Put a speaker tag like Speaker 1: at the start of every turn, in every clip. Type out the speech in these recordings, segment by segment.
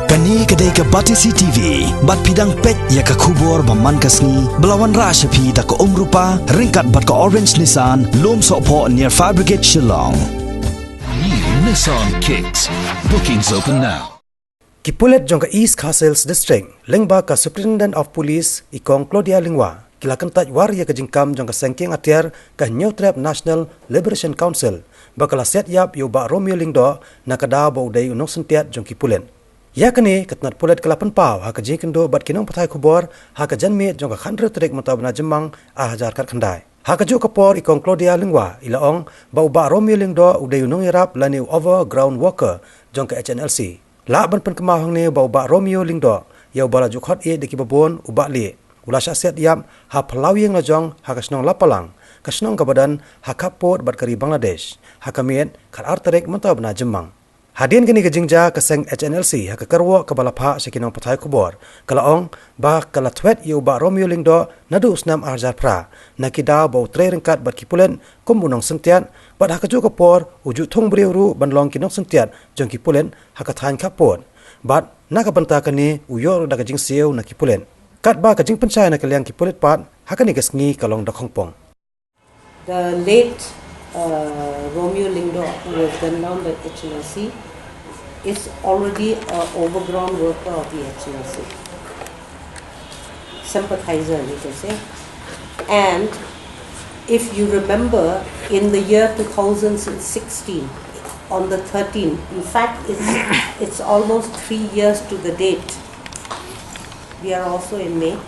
Speaker 1: Kani kedai ke Batisi TV, bat pidang pet ya ke kubur baman kasni, belawan rasa pi da ke rupa, ringkat bat ke orange Nissan, lom sokpo near Fire Brigade Shillong.
Speaker 2: New Nissan Kicks. Bookings open now.
Speaker 3: Pulit Jong ke East Castles District, Lyngdoh ke Superintendent of Police ikong Claudia Lingwa, kila Kyntait waria ke Jingkam jong ke sengking atiar ke New Trap National Liberation Council, bakal set yap yu ba Romeo Lyngdoh na kada ba udai unong sentiat jong ki Pulit. Ya kini ketnat Pulit ke 8 pau ha ke Jingkam bat kinong patai kubor ha ke janmit jong ke khandre trik matabna jemang a hajar kat khandai. Ha ke juk kapor ikong Claudia Lingwa ilaong ba Romeo Lyngdoh udai unong yarap lani overground worker jong ke Hnlc. La ban pen kemahang ni bau Romeo Lyngdoh yau bala juk hot e deki babon ubak li ula syasiat yam ha pelawing la jong ha kasnong lapalang kasnong kabadan ha kapot bat kari Bangladesh ha kamiet kar arterik mentab na jemang hadin kini ke jingja ke seng Hnlc ha ke karwo ke bala pha sekinong patai kubor kalaong ba kala twet yau Romeo Lyngdoh nadu usnam arjar pra nakida bau tre ringkat bat kipulen kumbunong sentiat bat ha kaju kapor uju thong briuru banlong kinong sentiat jong kipulen ha ka than kapot bat na ka banta kani uyor da ka jingsiu na kipulen kat ba ka jing panchai na kaliang kipulet pat ha kani ka sngi kalong da khongpong.
Speaker 4: The late Romeo Lyngdoh, who was gunned down by Hnlc, is already an overground worker of the Hnlc, sympathizer you can say. And if you remember, in the year 2016, on the 13th, in fact it's almost 3 years to the date, we are also in May,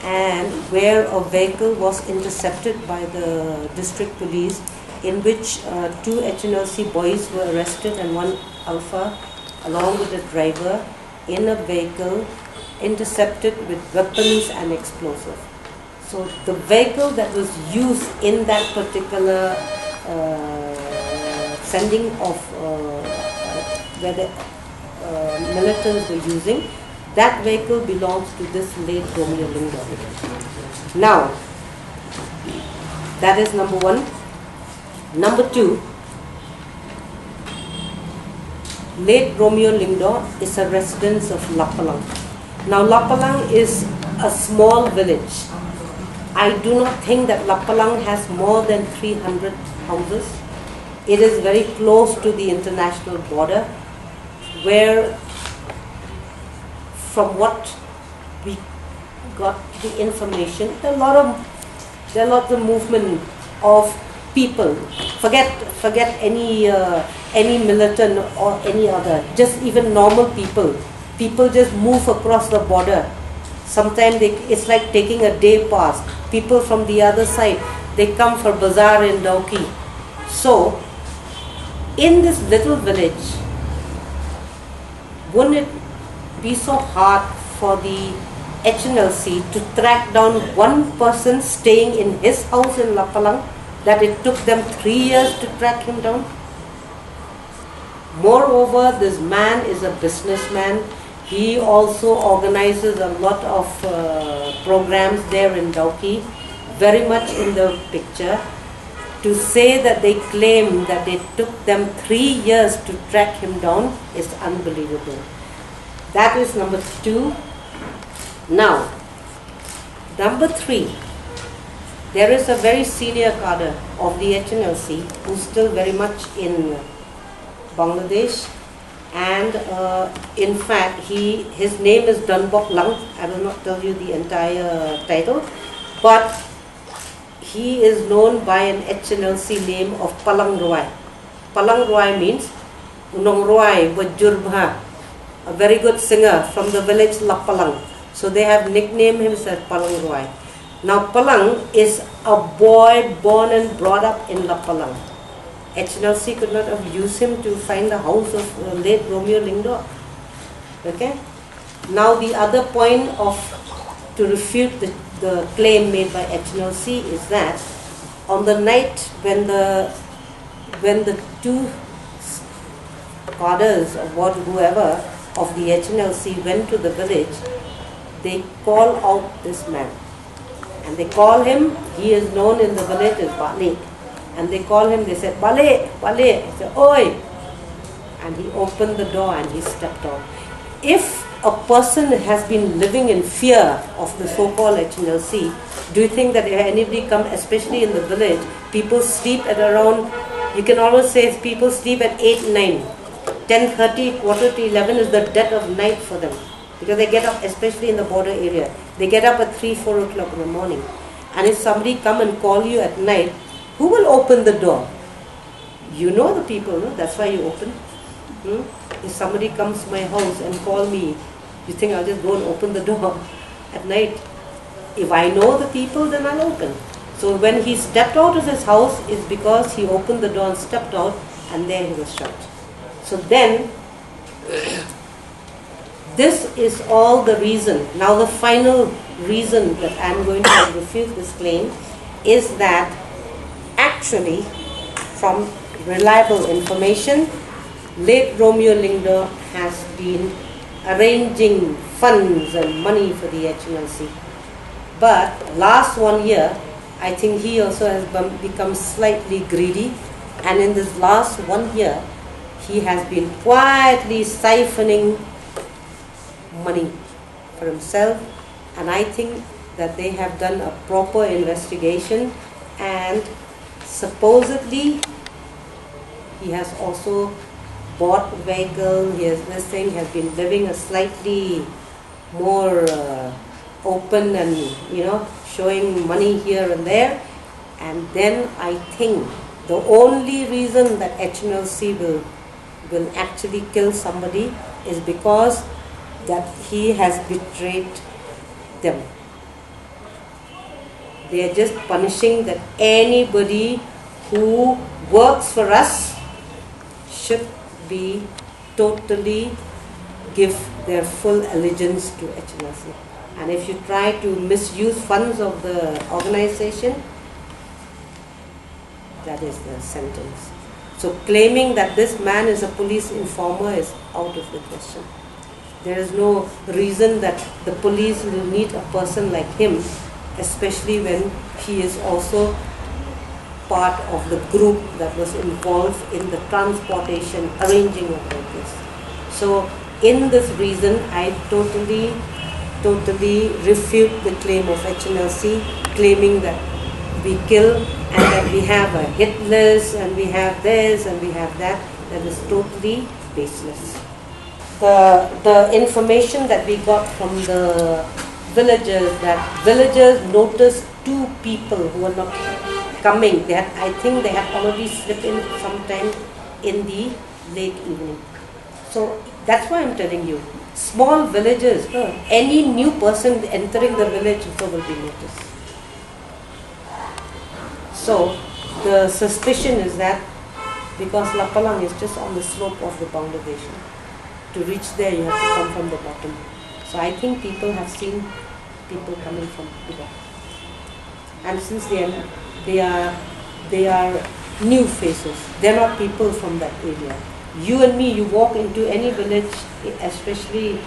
Speaker 4: and where a vehicle was intercepted by the district police in which 2 Hnlc boys were arrested and 1 alpha along with the driver in a vehicle intercepted with weapons and explosives. So the vehicle that was used in that particular sending of where the militants were using, that vehicle belongs to this late Romeo Lyngdoh. Now, that is number 1. Number 2, late Romeo Lyngdoh is a resident of Lapalang. Now, Lapalang is a small village. I do not think that Lapalang has more than 300 houses. It is very close to the international border, where from what we got the information, there are lots of movement of people. Forget any militant or any other. Just even normal people. People just move across the border. Sometimes it's like taking a day pass. People from the other side, they come for bazaar in Dauki. So, in this little village, wouldn't it be so hard for the Hnlc to track down one person staying in his house in Lapalang that it took them 3 years to track him down? Moreover, this man is a businessman. He also organizes a lot of programs there in Dauki, very much in the picture. To say that they claim that it took them 3 years to track him down is unbelievable. That is number 2. Now, number 3, there is a very senior cadre of the Hnlc who's still very much in Bangladesh, and in fact his name is Dunbok Lang. I will not tell you the entire title, but he is known by an Hnlc name of Palang Roy. Palang Roy means Unong Roy Wajurba, a very good singer from the village Lapalang. So they have nicknamed him as Palang Roy. Now Palang is a boy born and brought up in Lapalang. Hnlc could not have used him to find the house of late Romeo Lyngdoh. Okay? Now the other point to refute the claim made by Hnlc is that on the night when the 2 cadres or whoever of the Hnlc went to the village, they call out this man. And they call him, he is known in the village as Bale. And they call him, they said, Bale, Bale. He said, Oi! And he opened the door and he stepped out. if a person has been living in fear of the so-called Hnlc, do you think that if anybody come, especially in the village, people sleep at around, you can always say people sleep at 8, 9, 10:30, quarter to 11 is the dead of night for them. Because they get up, especially in the border area, they get up at 3, 4 o'clock in the morning. And if somebody come and call you at night, who will open the door? You know the people, no? That's why you open. If somebody comes to my house and call me, you think I'll just go and open the door at night? If I know the people, then I'll open. So when he stepped out of his house, it's because he opened the door and stepped out, and there he was shot. So then, this is all the reason. Now the final reason that I'm going to refute this claim is that actually, from reliable information, late Romeo Lyngdoh has been arranging funds and money for the Hnlc. But last 1 year, I think he also has become slightly greedy, and in this last 1 year, he has been quietly siphoning money for himself, and I think that they have done a proper investigation, and supposedly he has also bought a vehicle, he has been living a slightly more open and showing money here and there. And then I think the only reason that Hnlc will actually kill somebody is because that he has betrayed them. They are just punishing that anybody who works for us should be totally give their full allegiance to Hnlc. And if you try to misuse funds of the organization, that is the sentence. So claiming that this man is a police informer is out of the question. There is no reason that the police will need a person like him, especially when he is also part of the group that was involved in the transportation, arranging of vehicles. So in this reason, I totally refute the claim of Hnlc, claiming that we kill and that we have a hit list and we have this and we have that. That is totally baseless. The information that we got from the villagers, that villagers noticed 2 people who were not coming. I think they had already slipped in sometime in the late evening. So that's why I'm telling you, small villages, any new person entering the village also will be noticed. So the suspicion is that because Lapalang is just on the slope of the Bangladesh, to reach there you have to come from the bottom. So I think people have seen people coming from below. And since they are new faces, they're not people from that area. You and me, you walk into any village, especially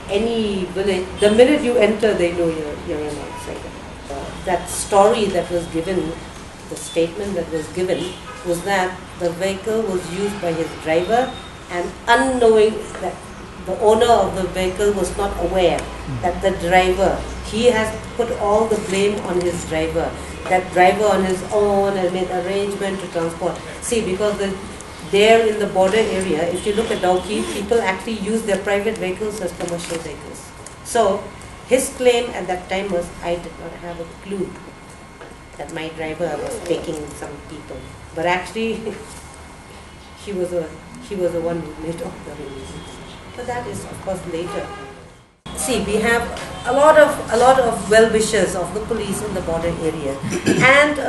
Speaker 4: any village, the minute you enter, they know you're an outsider. That story that was given, the statement that was given, was that the vehicle was used by his driver, and unknowing that the owner of the vehicle was not aware that the driver, he has put all the blame on his driver. That driver on his own has made arrangement to transport. See, because there in the border area, if you look at Dauki, people actually use their private vehicles as commercial vehicles. So his claim at that time was, I did not have a clue that my driver was taking some people. But actually, he was the one who made all the arrangements. But that is, of course, later. See, we have a lot of well-wishers of the police in the border area, and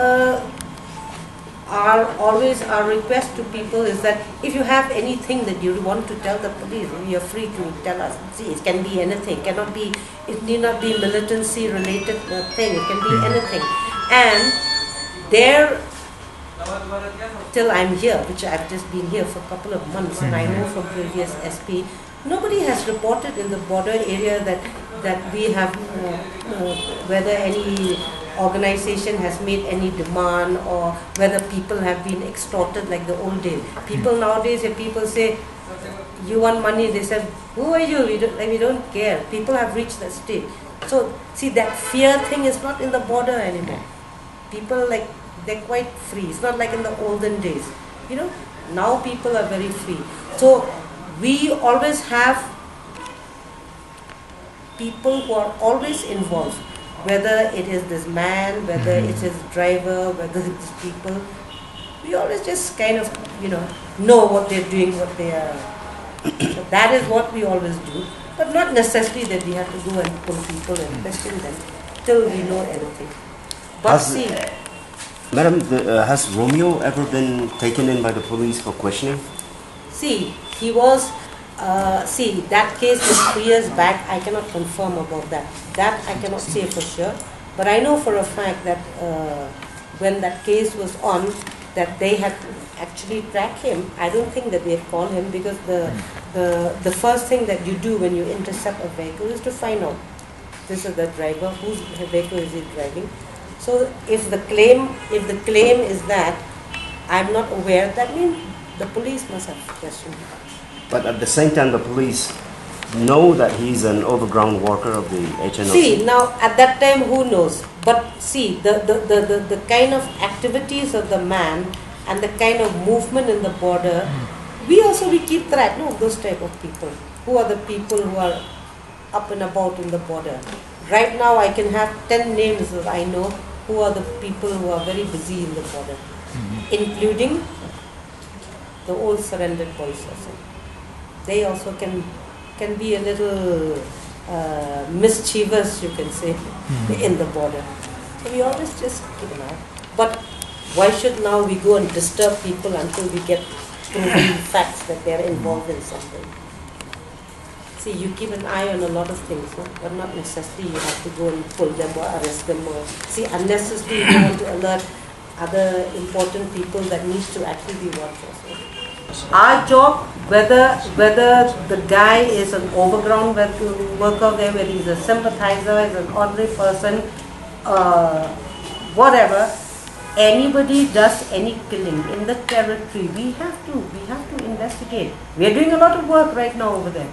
Speaker 4: our request to people is that if you have anything that you want to tell the police, you are free to tell us. See, it can be anything. It need not be militancy related thing. It can be anything. And there, till I'm here, which I've just been here for a couple of months, and I know from previous SP, nobody has reported in the border area that we have whether any organization has made any demand or whether people have been extorted like the old days. People nowadays, if people say you want money, they said, who are you? We don't care. People have reached that stage. So see, that fear thing is not in the border anymore. People they're quite free. It's not like in the olden days. Now people are very free. So we always have people who are always involved, whether it is this man, whether it is driver, whether it's people. We always just kind of know what they're doing, what they are. So that is what we always do, but not necessarily that we have to go and pull people and question them till we know anything. But
Speaker 5: Madam, has Romeo ever been taken in by the police for questioning?
Speaker 4: See, he was, that case was 3 years back. I cannot confirm about that. That I cannot say for sure. But I know for a fact that when that case was on, that they had to actually track him. I don't think that they have called him, because the first thing that you do when you intercept a vehicle is to find out, this is the driver, whose vehicle is he driving. So if the claim is that I'm not aware, that means the police must have questioned him.
Speaker 5: But at the same time, the police know that he's an overground worker of the HNLC.
Speaker 4: See, now at that time, who knows? But see, the kind of activities of the man and the kind of movement in the border, we keep track of those type of people. Who are the people who are up and about in the border? Right now, I can have 10 names that I know who are the people who are very busy in the border, including the old surrendered boys also. They also can be a little mischievous, you can say, in the border. So we always just keep an eye. But why should now we go and disturb people until we get proven facts that they are involved in something? See, you keep an eye on a lot of things, no? But not necessarily you have to go and pull them or arrest them. See, unnecessarily you want to alert other important people that needs to actually be watched also. Our job, whether the guy is an overground worker there, whether he's a sympathizer, is an ordinary person, whatever, anybody does any killing in the territory, we have to investigate. We are doing a lot of work right now over there.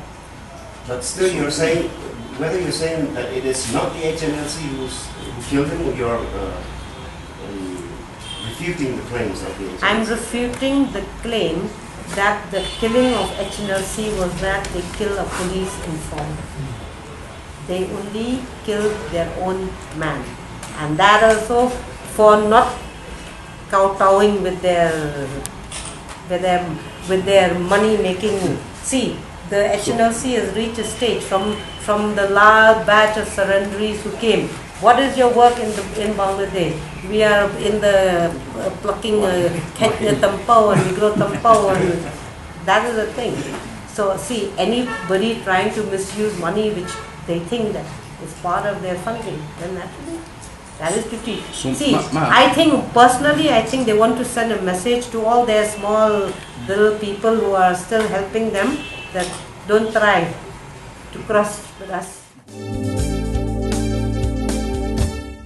Speaker 5: But still, you're saying that it is not the HNLC who killed him, or you're refuting the claims of the HNLC?
Speaker 4: I'm refuting the claim that the killing of Hnlc was that they killed a police informant. They only killed their own man, and that also for not kowtowing with their money making. See, the Hnlc has reached a stage from the last batch of surrenderies who came. What is your work in Bangladesh? We are in the plucking tampao and we grow tampao, and that is the thing. So see, anybody trying to misuse money which they think that is part of their funding, then naturally that is to teach. See, I think personally, they want to send a message to all their small little people who are still helping them, that don't try to cross with us.